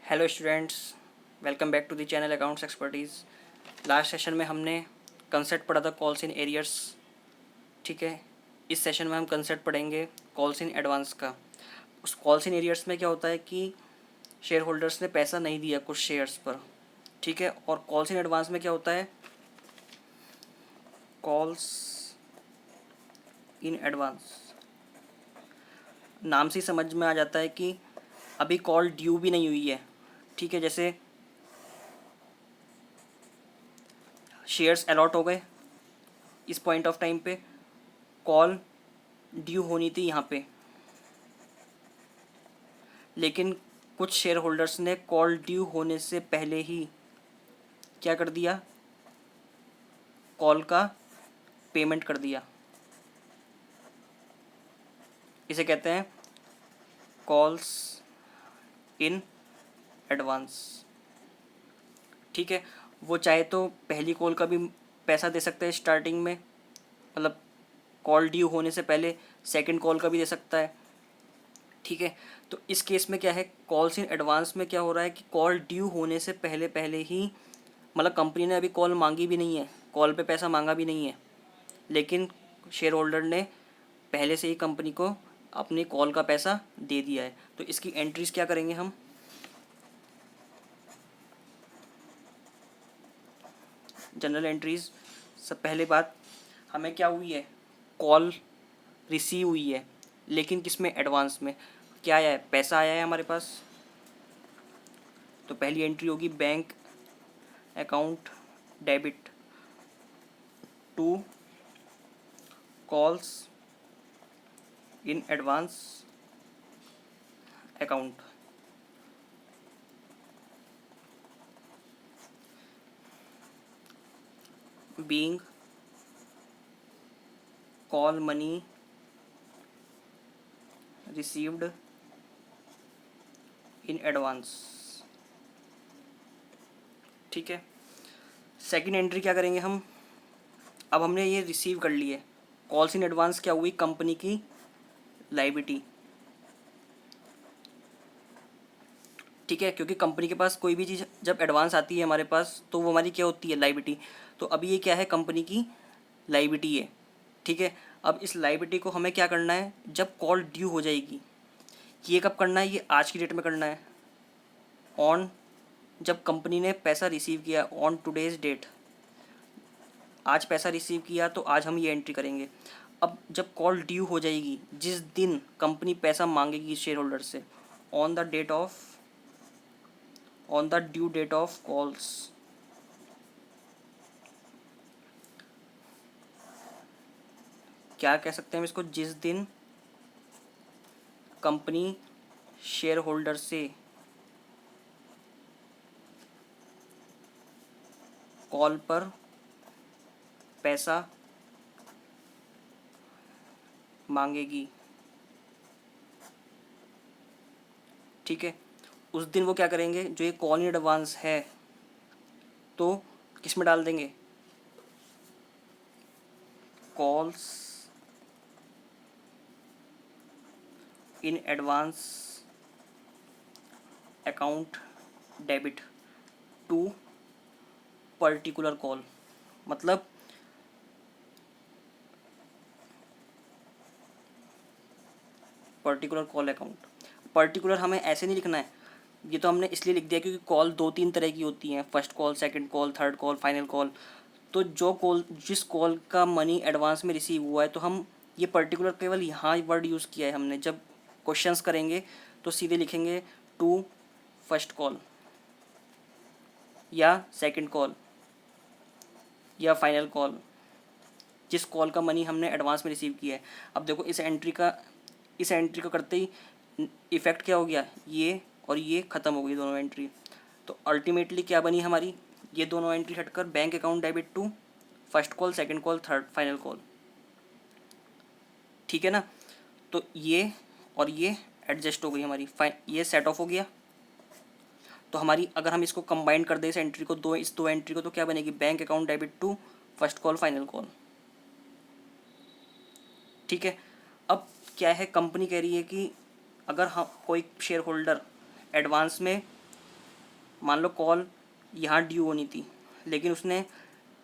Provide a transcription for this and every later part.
Hello students, welcome back to the channel accounts expertise. Last session में हमने concept पढ़ा था कॉल्स इन एरियर्स। ठीक है, इस सेशन में हम कंसेप्ट पढ़ेंगे कॉल्स इन एडवांस का। उस कॉल्स इन एरियर्स में क्या होता है कि शेयर होल्डर्स ने पैसा नहीं दिया कुछ शेयर्स पर। ठीक है, और कॉल्स इन एडवांस में क्या होता है, कॉल्स इन एडवांस नाम से ही समझ में आ जाता है कि अभी कॉल ड्यू भी नहीं हुई है। ठीक है, जैसे शेयर्स अलॉट हो गए, इस पॉइंट ऑफ टाइम पे कॉल ड्यू होनी थी यहाँ पे, लेकिन कुछ शेयर होल्डर्स ने कॉल ड्यू होने से पहले ही क्या कर दिया, कॉल का पेमेंट कर दिया। इसे कहते हैं कॉल्स इन एडवांस। ठीक है, वो चाहे तो पहली कॉल का भी पैसा दे सकता है स्टार्टिंग में, मतलब कॉल ड्यू होने से पहले सेकंड कॉल का भी दे सकता है। ठीक है, तो इस केस में क्या है, कॉल्स इन एडवांस में क्या हो रहा है कि कॉल ड्यू होने से पहले पहले ही, मतलब कंपनी ने अभी कॉल मांगी भी नहीं है, कॉल पे पैसा मांगा भी नहीं है, लेकिन शेयर होल्डर ने पहले से ही कंपनी को अपनी कॉल का पैसा दे दिया है। तो इसकी एंट्रीज क्या करेंगे हम, जनरल एंट्रीज। सब पहले बात, हमें क्या हुई है, कॉल रिसीव हुई है, लेकिन किस में, एडवांस में। क्या आया है, पैसा आया है हमारे पास। तो पहली एंट्री होगी bank account debit to calls in advance account. Being call money received in advance. ठीक है, सेकंड एंट्री क्या करेंगे हम, अब हमने ये रिसीव कर लिए, कॉल्स इन एडवांस क्या हुई, कंपनी की लायबिलिटी। ठीक है, क्योंकि कंपनी के पास कोई भी चीज़ जब एडवांस आती है हमारे पास, तो वो हमारी क्या होती है, लायबिलिटी। तो अभी ये क्या है, कंपनी की लायबिलिटी है। ठीक है, अब इस लायबिलिटी को हमें क्या करना है, जब कॉल ड्यू हो जाएगी, ये कब करना है, ये आज की डेट में करना है, ऑन, जब कंपनी ने पैसा रिसीव किया, ऑन टुडेज डेट। आज पैसा रिसीव किया तो आज हम ये एंट्री करेंगे। अब जब कॉल ड्यू हो जाएगी, जिस दिन कंपनी पैसा मांगेगी शेयर होल्डर से, on the date of, on the due date of calls, क्या कह सकते हैं हम इसको, जिस दिन कंपनी शेयर होल्डर से कॉल पर पैसा मांगेगी। ठीक है, उस दिन वो क्या करेंगे, जो ये कॉल इन एडवांस है तो किस में डाल देंगे, calls in advance account debit to particular call. मतलब पर्टिकुलर कॉल अकाउंट, पर्टिकुलर हमें ऐसे नहीं लिखना है, ये तो हमने इसलिए लिख दिया क्योंकि कॉल दो तीन तरह की होती हैं, first call, second call, third call, final call. तो जो कॉल, जिस कॉल का मनी एडवांस में रिसीव हुआ है, तो हम ये पर्टिकुलर केवल यहाँ वर्ड यूज़ किया है हमने। जब क्वेश्चंस करेंगे तो सीधे लिखेंगे टू फर्स्ट कॉल या सेकंड कॉल या फाइनल कॉल, जिस कॉल का मनी हमने एडवांस में रिसीव किया है। अब देखो इस एंट्री को करते ही इफ़ेक्ट क्या हो गया, ये और ये ख़त्म हो गई दोनों एंट्री। तो अल्टीमेटली क्या बनी हमारी, ये दोनों एंट्री हटकर bank account debit to first call, second call, third final call. ठीक है ना, तो ये और ये एडजस्ट हो गई हमारी, ये सेट ऑफ हो गया। तो हमारी, अगर हम इसको कंबाइन कर दें इस एंट्री को, इस दो एंट्री को, तो क्या बनेगी, bank account debit to first call, final call. ठीक है, अब क्या है, कंपनी कह रही है कि अगर हम, कोई शेयर होल्डर एडवांस में मान लो कॉल यहाँ ड्यू होनी थी, लेकिन उसने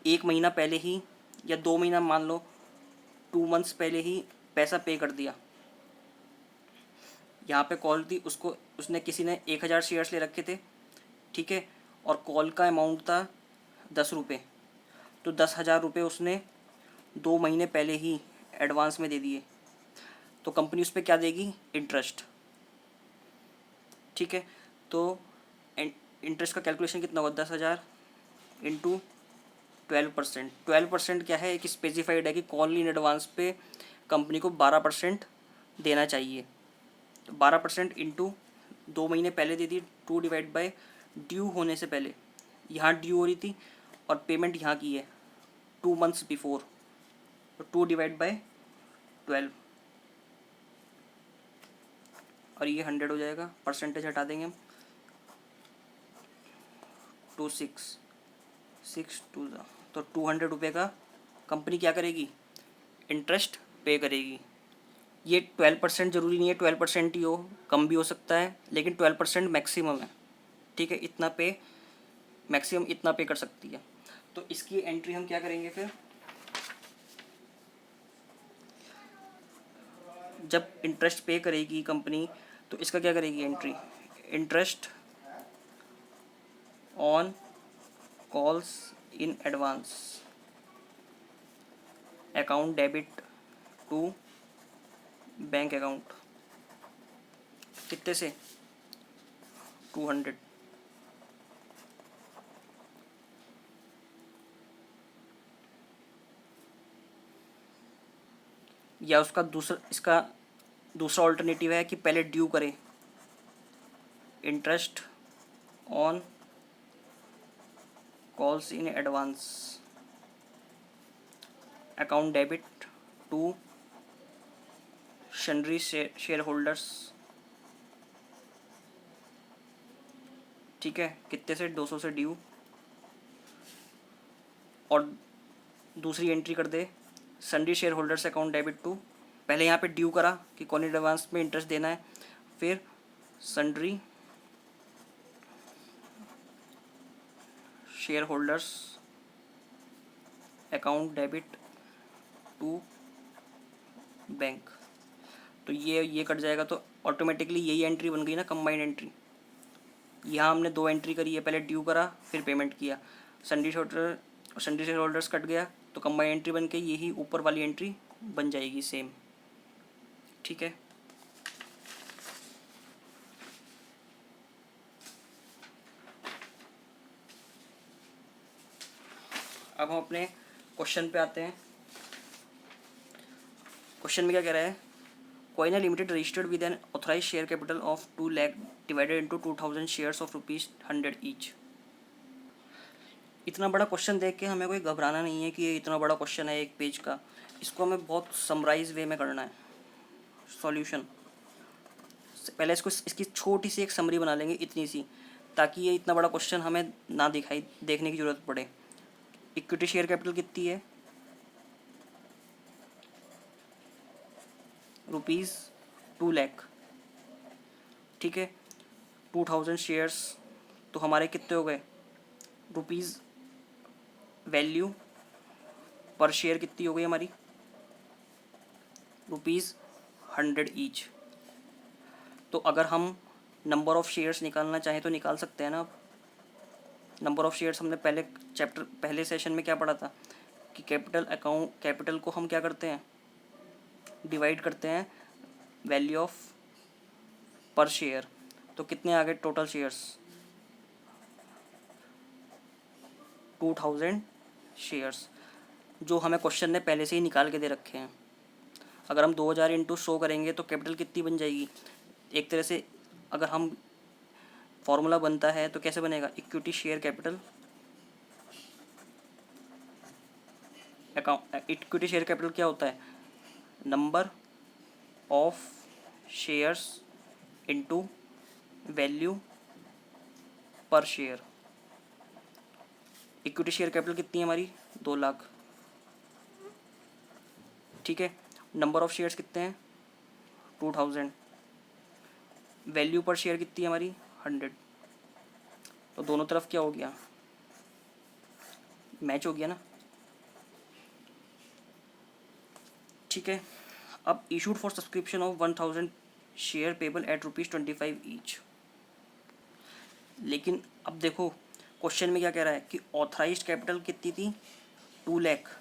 1 महीना पहले ही या 2 महीना, मान लो 2 मंथ्स पहले ही पैसा पे कर दिया। यहाँ पे कॉल थी, उसको उसने किसी ने 1,000 शेयर्स ले रखे थे, ठीक है, और कॉल का अमाउंट था 10 रुपये। तो 10,000 रुपये उसने 2 महीने पहले ही एडवांस में दे दिए, तो कंपनी उस पर क्या देगी? इंटरेस्ट। ठीक है, तो इंटरेस्ट का कैलकुलेशन कितना होगा? 10,000 इंटू 12%। 12% क्या है? एक स्पेसिफाइड है कि कॉल इन एडवांस पे कंपनी को 12% देना चाहिए। तो 12% इंटू 2 महीने पहले दे दी, 2 डिवाइड बाय ड्यू होने से पहले। यहाँ ड्यू हो रही थी और पेमेंट यहाँ की है 2 मंथ्स बिफोर, तो 2 डिवाइड बाय 12, और ये 100 हो जाएगा। परसेंटेज हटा देंगे हम, 6 टू ज़ा, तो 200 रुपये का कंपनी क्या करेगी? इंटरेस्ट पे करेगी। ये 12% ज़रूरी नहीं है 12% ही हो, कम भी हो सकता है, लेकिन 12% मैक्सिमम है। ठीक है, इतना पे, मैक्सिमम इतना पे कर सकती है। तो इसकी एंट्री हम क्या करेंगे फिर? जब इंटरेस्ट पे करेगी कंपनी, तो इसका क्या करेगी entry? Interest on calls in advance, account debit to bank account. कितने से? 200। या इसका दूसरा ऑल्टरनेटिव है कि पहले ड्यू करे, interest on calls in advance, account debit to sundry share holders. ठीक है, कितने से? 200 से ड्यू, और दूसरी एंट्री कर दे sundry share holders account debit to, पहले यहाँ पे ड्यू करा कि कौन एडवांस में इंटरेस्ट देना है, फिर sundry share holders account debit to bank. तो ये कट जाएगा, तो ऑटोमेटिकली यही एंट्री बन गई ना, कंबाइंड एंट्री। यहाँ हमने 2 एंट्री करी है, पहले ड्यू करा फिर पेमेंट किया, सन्ड्री शेयर होल्डर्स कट गया, तो कंबाइंड एंट्री बन के यही ऊपर वाली एंट्री बन जाएगी सेम। ठीक है, अब हम अपने क्वेश्चन पे आते हैं। क्वेश्चन में क्या कह रहा है? Koyna limited registered with an authorised share capital of 2 lakh divided into 2000 shares of ₹100 each. इतना बड़ा क्वेश्चन देख के हमें कोई घबराना नहीं है कि ये इतना बड़ा क्वेश्चन है 1 पेज का। इसको हमें बहुत समराइज वे में करना है। सॉल्यूशन पहले इसकी छोटी सी एक समरी बना लेंगे, इतनी सी, ताकि ये इतना बड़ा क्वेश्चन हमें ना देखने की ज़रूरत पड़े। इक्विटी शेयर कैपिटल कितनी है? ₹2 लाख। ठीक है, 2000 शेयर्स, तो हमारे कितने हो गए? रुपीज़ वैल्यू पर शेयर कितनी हो गई हमारी? ₹100 ईच। तो अगर हम नंबर ऑफ़ शेयर्स निकालना चाहें तो निकाल सकते हैं ना। अब नंबर ऑफ़ शेयर्स हमने पहले सेशन में क्या पढ़ा था कि कैपिटल को हम क्या करते हैं? डिवाइड करते हैं वैल्यू ऑफ पर शेयर। तो कितने आ गए टोटल शेयर्स? 2000 शेयर्स, जो हमें क्वेश्चन ने पहले से ही निकाल के दे रखे हैं। अगर हम 2000 इंटू 100 करेंगे तो कैपिटल कितनी बन जाएगी? एक तरह से अगर हम फॉर्मूला बनता है तो कैसे बनेगा? Equity share capital, equity share capital क्या होता है? Number of shares into value पर शेयर। इक्विटी शेयर कैपिटल कितनी है हमारी? 2 लाख। ठीक है, नंबर ऑफ शेयर्स कितने हैं? 2000। वैल्यू पर शेयर कितनी है हमारी? 100। तो दोनों तरफ क्या हो गया, मैच हो गया ना। ठीक है, अब issued for subscription of 1000 share payable eight ₹25 each. लेकिन अब देखो क्वेश्चन में क्या कह रहा है कि ऑथराइज्ड कैपिटल कितनी थी, 2 लाख,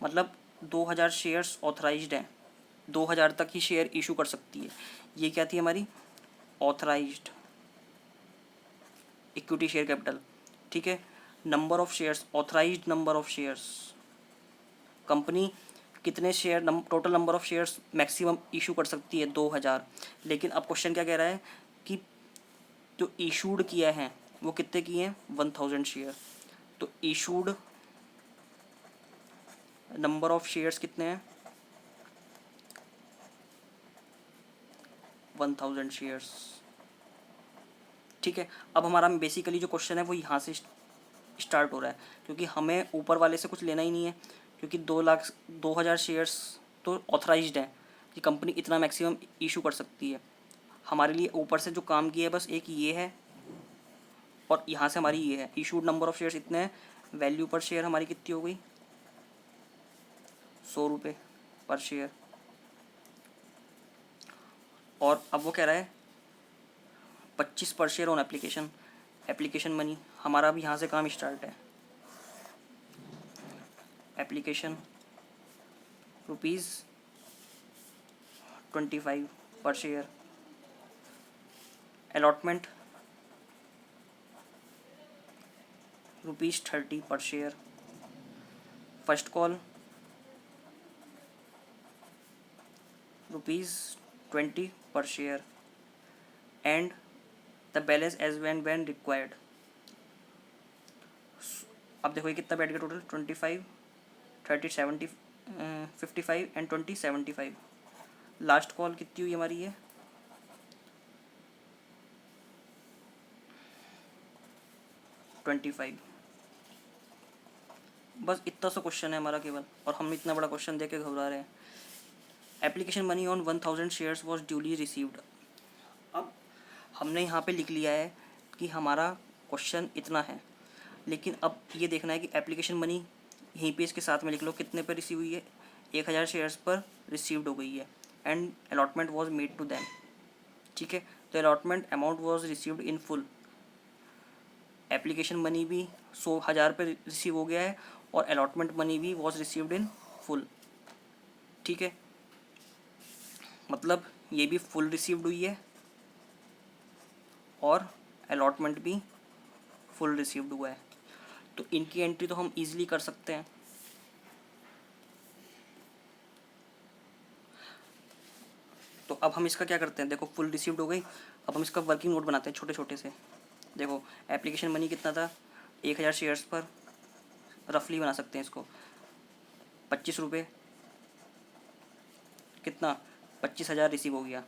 मतलब 2000 शेयर्स ऑथराइज्ड हैं, 2000 तक ही शेयर इशू कर सकती है। ये क्या थी हमारी ऑथराइज्ड इक्विटी शेयर कैपिटल। ठीक है, number of shares, authorised number of shares, company कितने share, total number of shares maximum issue कर सकती है 2000। लेकिन अब क्वेश्चन क्या कह रहा है कि जो इशूड किया है वो कितने किए हैं, 1000 शेयर। तो इशूड नंबर ऑफ शेयर्स कितने हैं, 1000 शेयर्स। ठीक है, अब हमारा बेसिकली जो क्वेश्चन है वो यहाँ से स्टार्ट हो रहा है, क्योंकि हमें ऊपर वाले से कुछ लेना ही नहीं है, क्योंकि 2000 शेयर्स तो ऑथराइज्ड हैं कि कंपनी इतना मैक्सिमम इशू कर सकती है। हमारे लिए ऊपर से जो काम किया है बस एक ये है, और यहाँ से हमारी ये है इशूड नंबर ऑफ शेयर्स इतने हैं, वैल्यू पर शेयर हमारी कितनी हो गई, 100 रुपये पर शेयर। और अब वो कह रहा है 25 per share on application, application money. हमारा भी यहाँ से काम स्टार्ट है। एप्लीकेशन ₹25 पर शेयर, अलॉटमेंट ₹30 पर share, first call ₹20 per share and the balance as when required। अब देखो ये कितना बैठ गया टोटल, 25, 30, 70, 55 एंड 20, 75। लास्ट कॉल कितनी हुई हमारी ये, 25। बस इतना सा क्वेश्चन है हमारा केवल, और हम इतना बड़ा क्वेश्चन देके घबरा रहे हैं। Application money on 1000 shares was duly received. अब हमने यहाँ पे लिख लिया है कि हमारा क्वेश्चन इतना है, लेकिन अब ये देखना है कि एप्लीकेशन मनी यहीं पे इसके साथ में लिख लो कितने पर रिसीव हुई है, 1000 शेयर्स पर रिसीव्ड हो गई है, and allotment was made to them. ठीक है, तो allotment amount was received in full. Application money भी 100,000 पर रिसीव हो गया है, और अलॉटमेंट मनी भी वॉज रिसीव्ड इन फुल। ठीक है, मतलब ये भी फुल रिसीव्ड हुई है और अलॉटमेंट भी फुल रिसीव्ड हुआ है। तो इनकी एंट्री तो हम इजीली कर सकते हैं। तो अब हम इसका क्या करते हैं, देखो फुल रिसीव्ड हो गई, अब हम इसका वर्किंग नोट बनाते हैं छोटे छोटे से। देखो एप्लीकेशन मनी कितना था, 1000 शेयर्स पर, रफली बना सकते हैं इसको, 25 रुपये, कितना 25,000 रिसीव हो गया।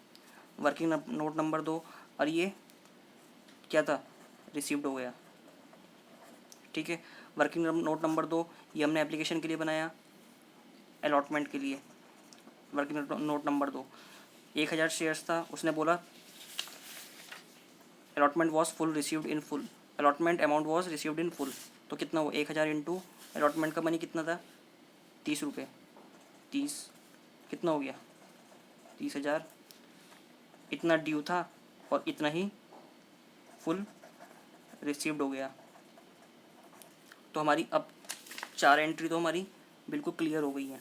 वर्किंग नोट नंबर 2, और ये क्या था, रिसीव्ड हो गया। ठीक है, वर्किंग नोट नंबर 2 ये हमने एप्लीकेशन के लिए बनाया, अलॉटमेंट के लिए। वर्किंग नोट नंबर 2 1000 शेयर्स था, उसने बोला allotment was full received in full, allotment amount was received in full. तो कितना हुआ, 1000 इंटू अलॉटमेंट का मनी कितना था, 30 रुपये, 30 कितना हो गया, 30,000। इतना ड्यू था और इतना ही फुल रिसीव्ड हो गया। तो हमारी अब 4 एंट्री तो हमारी बिल्कुल क्लियर हो गई है।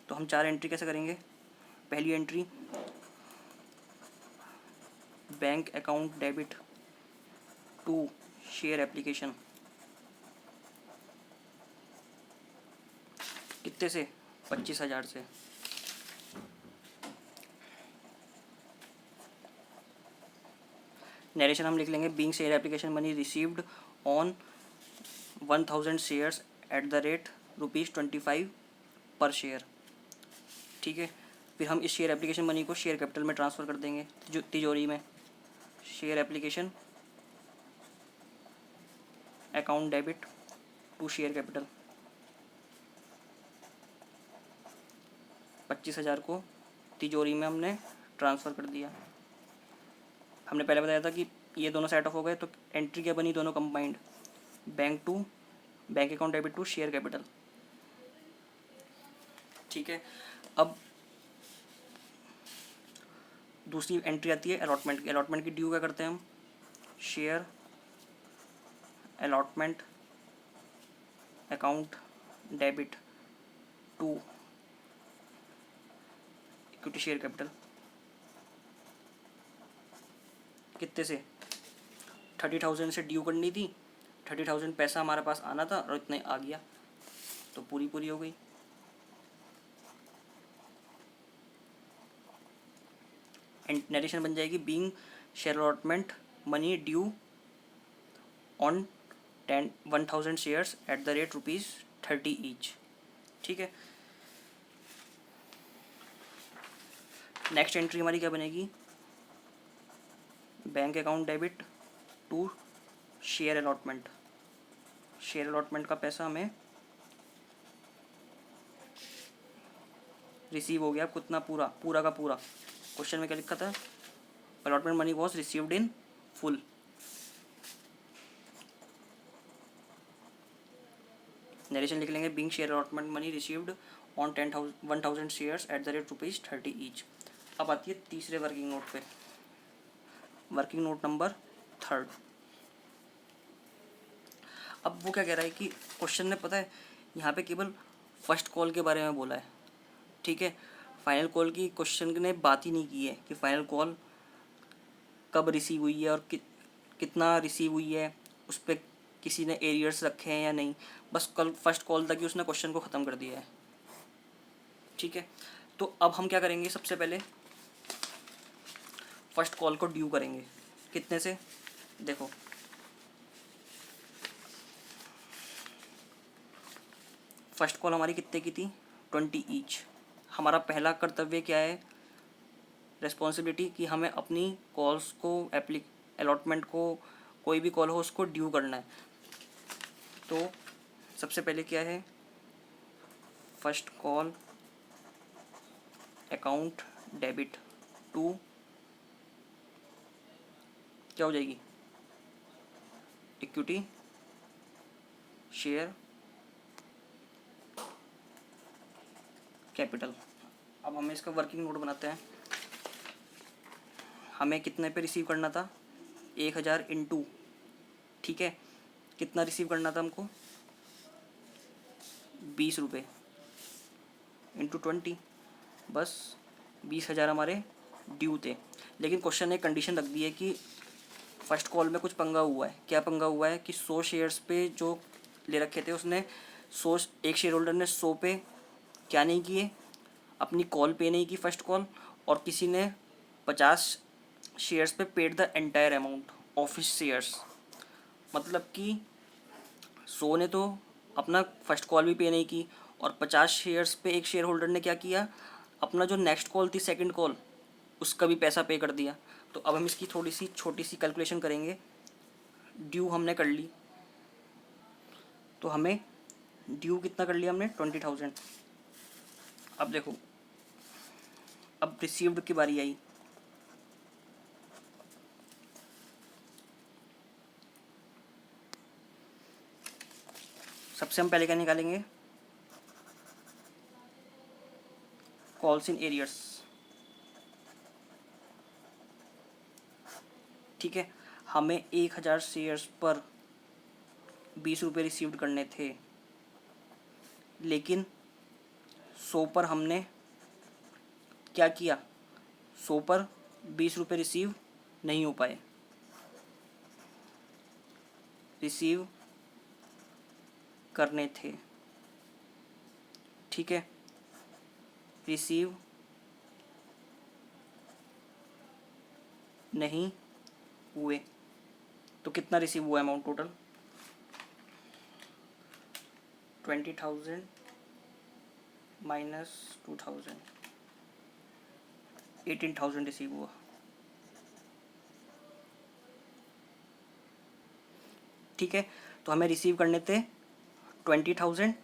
तो हम 4 एंट्री कैसे करेंगे, पहली entry bank account debit to share application, कितने से, 25,000 से। नरेशन हम लिख लेंगे, being share application money received on 1000 shares at the rate ₹25 per share. ठीक है, फिर हम इस शेयर एप्लीकेशन मनी को शेयर कैपिटल में ट्रांसफ़र कर देंगे, तिजोरी में। Share application account debit to share capital, 25,000 को तिजोरी में हमने ट्रांसफ़र कर दिया। हमने पहले बताया था कि ये दोनों सेट ऑफ हो गए, तो एंट्री क्या बनी दोनों combined, bank account debit to share capital. ठीक है, अब दूसरी एंट्री आती है अलॉटमेंट की। अलॉटमेंट की ड्यू क्या करते हैं हम, share allotment account debit to equity share capital. कितने से, 30,000 से ड्यू करनी थी, 30,000 पैसा हमारे पास आना था और इतने आ गया, तो पूरी हो गई। नरेशन बन जाएगी, being share allotment money due on 1,000 shares at the rate ₹30 each. ठीक है, नेक्स्ट एंट्री हमारी क्या बनेगी, bank account debit to share allotment. Share allotment का पैसा हमें रिसीव हो गया, कितना, पूरा का पूरा। क्वेश्चन में क्या लिखा था, allotment money was received in full. Narration लिख लेंगे, being share allotment money received on 1,000 shares at the rate ₹30 each. अब आती है तीसरे वर्किंग नोट पे, वर्किंग नोट नंबर 3। अब वो क्या कह रहा है कि क्वेश्चन ने, पता है, यहाँ पे केवल फर्स्ट कॉल के बारे में बोला है। ठीक है, फाइनल कॉल की क्वेश्चन ने बात ही नहीं की है कि फाइनल कॉल कब रिसीव हुई है और कितना रिसीव हुई है, उस पर किसी ने एरियर्स रखे हैं या नहीं, बस कल फर्स्ट कॉल तक ही उसने क्वेश्चन को ख़त्म कर दिया है। ठीक है, तो अब हम क्या करेंगे, सबसे पहले फर्स्ट कॉल को ड्यू करेंगे। कितने से, देखो, फर्स्ट कॉल हमारी कितने की थी, 20 ईच। हमारा पहला कर्तव्य क्या है, रिस्पॉन्सिबिलिटी, कि हमें अपनी कॉल्स को अलॉटमेंट को, कोई भी कॉल हो उसको ड्यू करना है। तो सबसे पहले क्या है, first call account debit to, क्या हो जाएगी, इक्विटी शेयर कैपिटल। अब हमें इसका वर्किंग नोट बनाते हैं। हमें कितने पे रिसीव करना था, 1,000 इंटू, ठीक है, कितना रिसीव करना था हमको, 20 रुपये इंटू 20, बस 20,000 हमारे ड्यू थे। लेकिन क्वेश्चन ने कंडीशन रख दी है कि फर्स्ट कॉल में कुछ पंगा हुआ है। क्या पंगा हुआ है कि 100 शेयर्स पे जो ले रखे थे उसने 100, एक शेयर होल्डर ने 100 पे क्या नहीं किए, अपनी कॉल पे नहीं की फर्स्ट कॉल, और किसी ने 50 शेयर्स पे paid the entire amount of his shares. मतलब कि 100 ने तो अपना फर्स्ट कॉल भी पे नहीं की, और 50 शेयर्स पे एक शेयर होल्डर ने क्या किया, अपना जो नेक्स्ट कॉल थी सेकंड कॉल, उसका भी पैसा पे कर दिया। तो अब हम इसकी थोड़ी सी छोटी सी कैलकुलेशन करेंगे। ड्यू हमने कर ली, तो हमें ड्यू कितना कर लिया हमने, 20,000। अब देखो, अब रिसीव्ड की बारी आई। सबसे हम पहले क्या निकालेंगे, कॉल्स इन एरियर्स। ठीक है, हमें 1,000 शेयर्स पर 20 रुपये रिसीव्ड करने थे, लेकिन 100 पर हमने क्या किया, 100 पर 20 रुपये रिसीव नहीं हो पाए। रिसीव करने थे, ठीक है, रिसीव नहीं हुए। तो कितना रिसीव हुआ अमाउंट टोटल, 20,000 माइनस 2,000, 18,000 रिसीव हुआ। ठीक है, तो हमें रिसीव करने थे 20,000,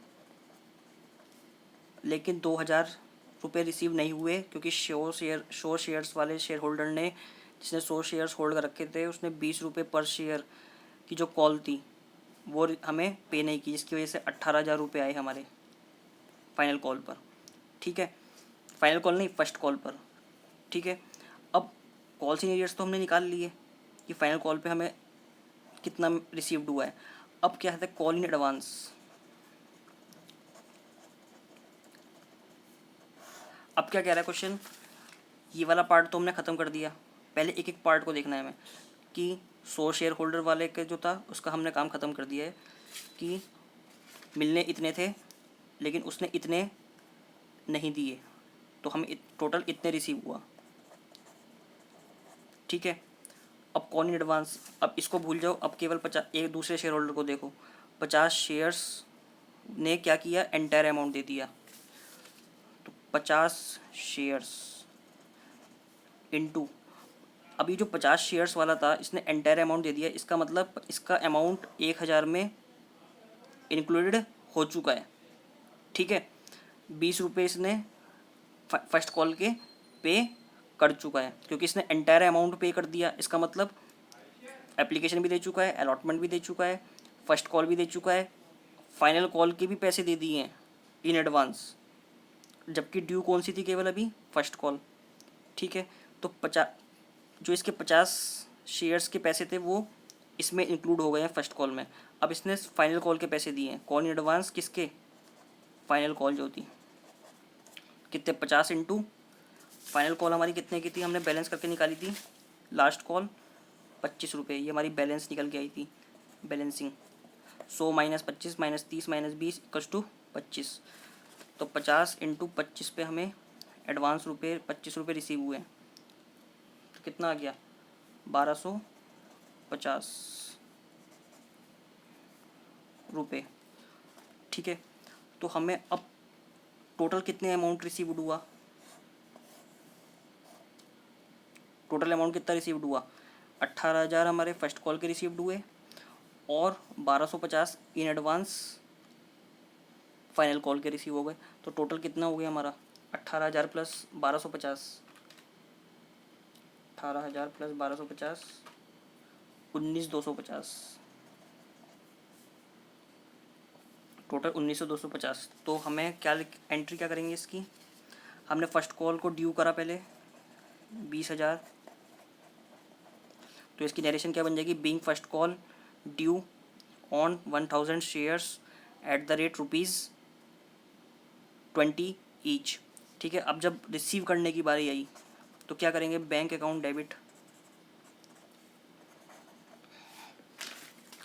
लेकिन 2,000 रुपये रिसीव नहीं हुए, क्योंकि शो शेयर्स वाले शेयर होल्डर ने जिसने 100 शेयर्स होल्ड कर रखे थे उसने 20 रुपये पर शेयर की जो कॉल थी वो हमें पे नहीं की, जिसकी वजह से 18,000 रुपये आए हमारे फाइनल कॉल पर। ठीक है, फाइनल कॉल नहीं, फर्स्ट कॉल पर। ठीक है, अब कॉल्स इन एरियर्स तो हमने निकाल लिए कि फाइनल कॉल पे हमें कितना रिसीव्ड हुआ है। अब क्या है कॉल इन एडवांस। अब क्या कह रहा है क्वेश्चन, ये वाला पार्ट तो हमने ख़त्म कर दिया, पहले एक एक पार्ट को देखना है हमें कि 100 शेयर होल्डर वाले के जो था उसका हमने काम ख़त्म कर दिया है कि मिलने इतने थे लेकिन उसने इतने नहीं दिए, तो हमें टोटल इतने रिसीव हुआ। ठीक है, अब कॉल इन एडवांस, अब इसको भूल जाओ, अब केवल 50, एक दूसरे शेयर होल्डर को देखो, 50 शेयर्स ने क्या किया, एंटायर अमाउंट दे दिया। तो 50 शेयर्स इनटू, अभी जो 50 शेयर्स वाला था इसने एंटायर अमाउंट दे दिया, इसका मतलब इसका अमाउंट 1,000 में इंक्लूडेड हो चुका है। ठीक है, 20 रुपये इसने फर्स्ट कॉल के पे कर चुका है क्योंकि इसने एंटायर अमाउंट पे कर दिया। इसका मतलब एप्लीकेशन भी दे चुका है, अलॉटमेंट भी दे चुका है, फर्स्ट कॉल भी दे चुका है, फाइनल कॉल के भी पैसे दे दिए हैं इन एडवांस, जबकि ड्यू कौन सी थी, केवल अभी फर्स्ट कॉल। ठीक है, तो 50, जो इसके 50 शेयर्स के पैसे थे वो इसमें इंक्लूड हो गए हैं फर्स्ट कॉल में। अब इसने फाइनल कॉल के पैसे दिए हैं, कॉल इन एडवांस किसके, फाइनल कॉल जो थी, कितने, 50 इंटू फाइनल कॉल हमारी कितने की थी, हमने बैलेंस करके निकाली थी, लास्ट कॉल 25 रुपये, ये हमारी बैलेंस निकल के आई थी, balancing 100 minus 25 minus 30 minus 20 equals to 25। तो 50 इंटू 25 पे हमें एडवांस रुपये 25 रुपये रिसीव हुए, तो कितना आ गया, 1250 रुपये। ठीक है, तो हमें अब टोटल कितने अमाउंट रिसीव्ड हुआ, टोटल अमाउंट कितना रिसीव्ड हुआ, 18,000 हमारे फर्स्ट कॉल के रिसीव्ड हुए और 1250 इन एडवांस फाइनल कॉल के रिसीव हो गए। तो टोटल कितना हो गया हमारा, 18,000 प्लस 1250, 18,000 प्लस 1250, 19,250, टोटल 19,250। तो हमें क्या एंट्री क्या करेंगे इसकी, हमने फर्स्ट कॉल को ड्यू करा पहले 20,000, तो इसकी नरेशन क्या बन जाएगी, being first call due on 1,000 shares at the rate ₹20 each. ठीक है, अब जब रिसीव करने की बारी आई तो क्या करेंगे, बैंक अकाउंट डेबिट,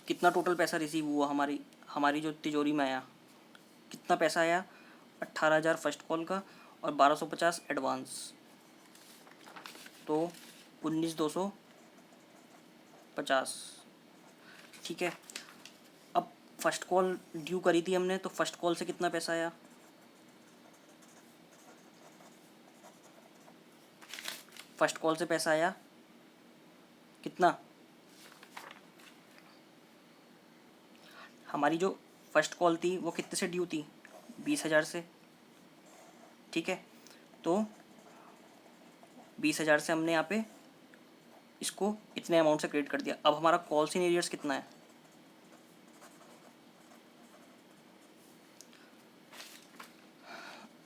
कितना टोटल पैसा रिसीव हुआ हमारी जो तिजोरी में आया, कितना पैसा आया, 18,000 फर्स्ट कॉल का और 1250 एडवांस, तो 19,250। ठीक है, अब फर्स्ट कॉल ड्यू करी थी हमने, तो फर्स्ट कॉल से कितना पैसा आया, फर्स्ट कॉल से पैसा आया कितना, हमारी जो फर्स्ट कॉल थी वो कितने से ड्यू थी, 20,000 से। ठीक है, तो 20,000 से हमने यहाँ पे इसको इतने अमाउंट से क्रेडिट कर दिया। अब हमारा कॉल्स इन एरियर्स कितना है,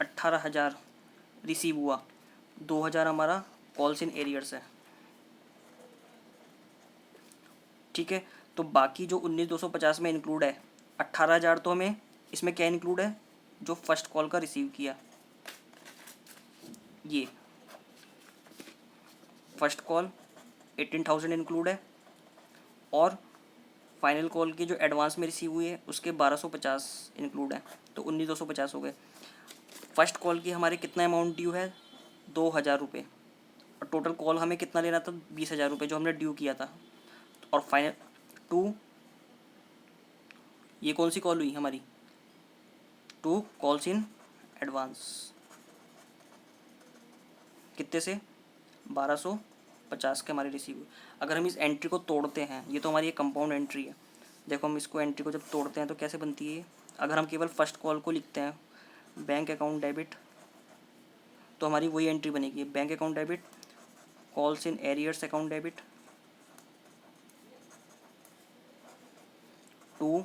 18,000 रिसीव हुआ, 2,000 हमारा कॉल्स इन एरियर्स है। ठीक है, तो बाकी जो 19,250 में इंक्लूड है, 18,000 तो हमें इसमें क्या इंक्लूड है, जो फर्स्ट कॉल का रिसीव किया, ये फर्स्ट कॉल 18,000 इंक्लूड है और फाइनल कॉल की जो एडवांस में रिसीव हुई है उसके 1250 इंक्लूड है, तो 19,250 हो गए। फर्स्ट कॉल की हमारे कितना अमाउंट ड्यू है, 2,000 रुपये, और टोटल कॉल हमें कितना लेना था, 20,000 रुपये जो हमने ड्यू किया था। और फाइनल टू, ये कौन सी कॉल हुई हमारी, 2 कॉल्स इन एडवांस, कितने से, 1250 के हमारे रिसीव हुए। अगर हम इस एंट्री को तोड़ते हैं, ये तो हमारी एक कंपाउंड एंट्री है, देखो हम इसको एंट्री को जब तोड़ते हैं तो कैसे बनती है, अगर हम केवल फर्स्ट कॉल को लिखते हैं बैंक अकाउंट डेबिट, तो हमारी वही एंट्री बनेगी, bank account debit calls in arrears account debit to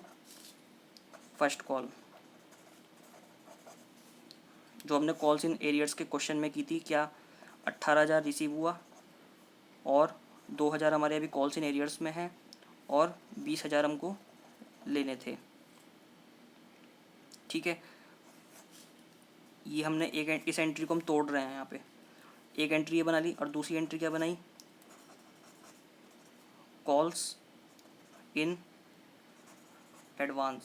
first call. जो हमने कॉल्स इन एरियर्स के क्वेश्चन में की थी, क्या 18,000 रिसीव हुआ और 2,000 हमारे अभी कॉल्स इन एरियर्स में हैं और 20,000 हमको लेने थे। ठीक है, ये हमने इस एंट्री को हम तोड़ रहे हैं। यहाँ पे एक एंट्री ये बना ली और दूसरी एंट्री क्या बनाई, कॉल्स इन एडवांस।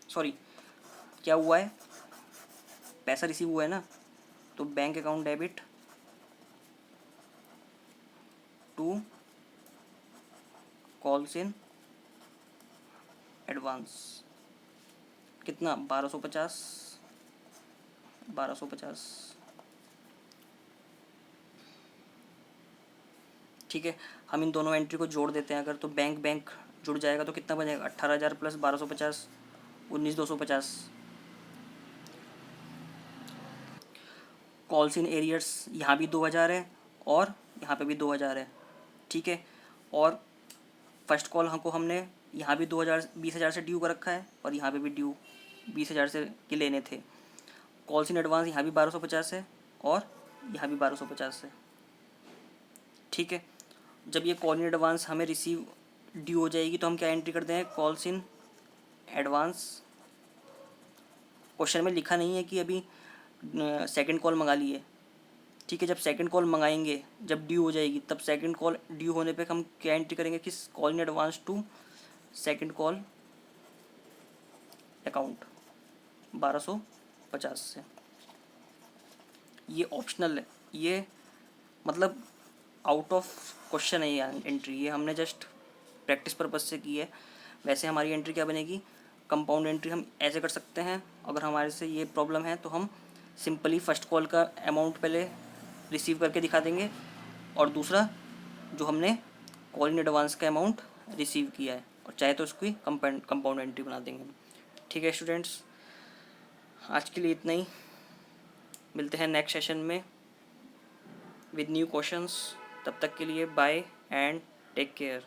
सॉरी, क्या हुआ है, पैसा रिसीव हुआ है ना, तो bank account debit to calls in advance. कितना, 1250, 1250। ठीक है, हम इन दोनों एंट्री को जोड़ देते हैं अगर, तो बैंक बैंक जुड़ जाएगा तो कितना बनेगा, 18,000 प्लस 1250, 19,250। कॉल्स इन एरियर्स यहाँ भी 2,000 है और यहाँ पे भी 2,000 है। ठीक है, और फर्स्ट कॉल हमने यहाँ भी 2,000 20,000 से ड्यू कर रखा है और यहाँ पे भी ड्यू 20,000 से के लेने थे। कॉल्स इन एडवांस यहाँ भी 1250 है और यहाँ भी 1250 है। ठीक है, जब ये कॉल इन एडवांस हमें रिसीव ड्यू हो जाएगी तो हम क्या एंट्री करते हैं, कॉल्स इन एडवांस। क्वेश्चन में लिखा नहीं है कि अभी सेकंड कॉल मंगा ली है। ठीक है, जब सेकंड कॉल मंगाएंगे, जब ड्यू हो जाएगी, तब सेकंड कॉल ड्यू होने पे हम क्या एंट्री करेंगे कि call in advance to second call account 1250 से। ये ऑप्शनल है, ये मतलब आउट ऑफ क्वेश्चन है ये एंट्री, ये हमने जस्ट प्रैक्टिस पर्पज से की है। वैसे हमारी एंट्री क्या बनेगी, कंपाउंड एंट्री हम ऐसे कर सकते हैं। अगर हमारे से ये प्रॉब्लम है तो हम सिंपली फर्स्ट कॉल का अमाउंट पहले रिसीव करके दिखा देंगे और दूसरा जो हमने कॉल इन एडवांस का अमाउंट रिसीव किया है, और चाहे तो उसकी कंपाउंड एंट्री बना देंगे। ठीक है स्टूडेंट्स, आज के लिए इतना ही। मिलते हैं नेक्स्ट सेशन में विद न्यू क्वेश्चंस। तब तक के लिए बाय एंड टेक केयर।